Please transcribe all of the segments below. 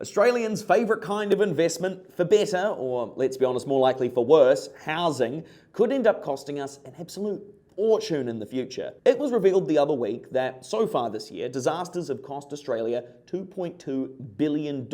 Australians' favourite kind of investment for better, or let's be honest, more likely for worse, housing, could end up costing us an absolute fortune in the future. It was revealed the other week that so far this year, disasters have cost Australia $2.2 billion,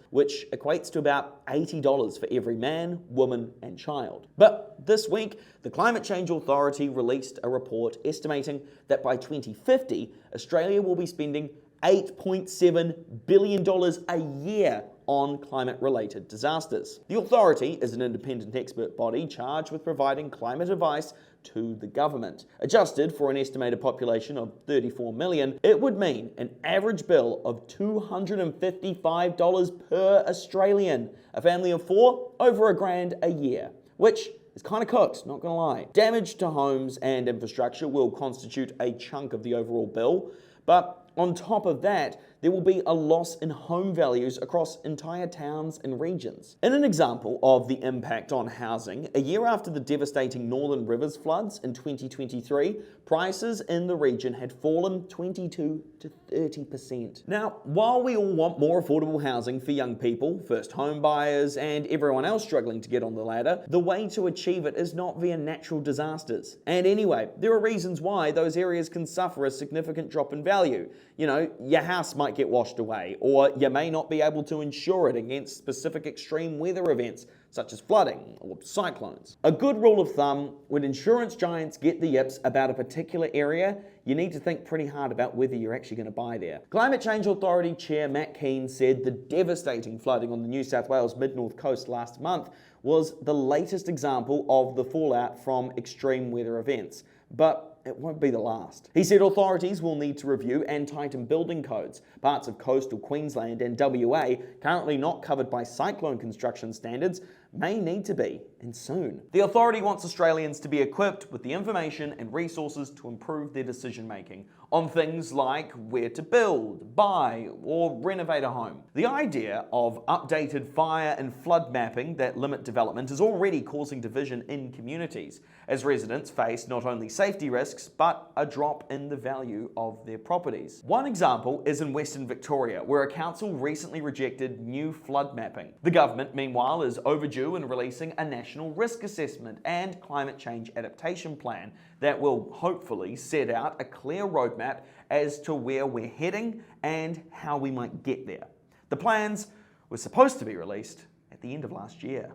which equates to about $80 for every man, woman, and child. But this week, the Climate Change Authority released a report estimating that by 2050, Australia will be spending $8.7 billion a year on climate-related disasters. The authority is an independent expert body charged with providing climate advice to the government. Adjusted for an estimated population of 34 million, it would mean an average bill of $255 per Australian. A family of four, over $1,000 a year, which is kind of cooked, not gonna lie. Damage to homes and infrastructure will constitute a chunk of the overall bill, but on top of that, there will be a loss in home values across entire towns and regions. In an example of the impact on housing, a year after the devastating Northern Rivers floods in 2023, prices in the region had fallen 22 to 30%. Now, while we all want more affordable housing for young people, first home buyers, and everyone else struggling to get on the ladder, the way to achieve it is not via natural disasters. And anyway, there are reasons why those areas can suffer a significant drop in value. You know, your house might get washed away, or you may not be able to insure it against specific extreme weather events, such as flooding or cyclones. A good rule of thumb, when insurance giants get the yips about a particular area, you need to think pretty hard about whether you're actually going to buy there. Climate Change Authority Chair Matt Keane said the devastating flooding on the New South Wales mid-north coast last month was the latest example of the fallout from extreme weather events. But it won't be the last. He said authorities will need to review and tighten building codes. Parts of coastal Queensland and WA, currently not covered by cyclone construction standards, may need to be, and soon. The authority wants Australians to be equipped with the information and resources to improve their decision making on things like where to build, buy, or renovate a home. The idea of updated fire and flood mapping that limit development is already causing division in communities, as residents face not only safety risks, but a drop in the value of their properties. One example is in Western Victoria, where a council recently rejected new flood mapping. The government, meanwhile, is overdue in releasing a national risk assessment and climate change adaptation plan that will hopefully set out a clear roadmap as to where we're heading and how we might get there. The plans were supposed to be released at the end of last year.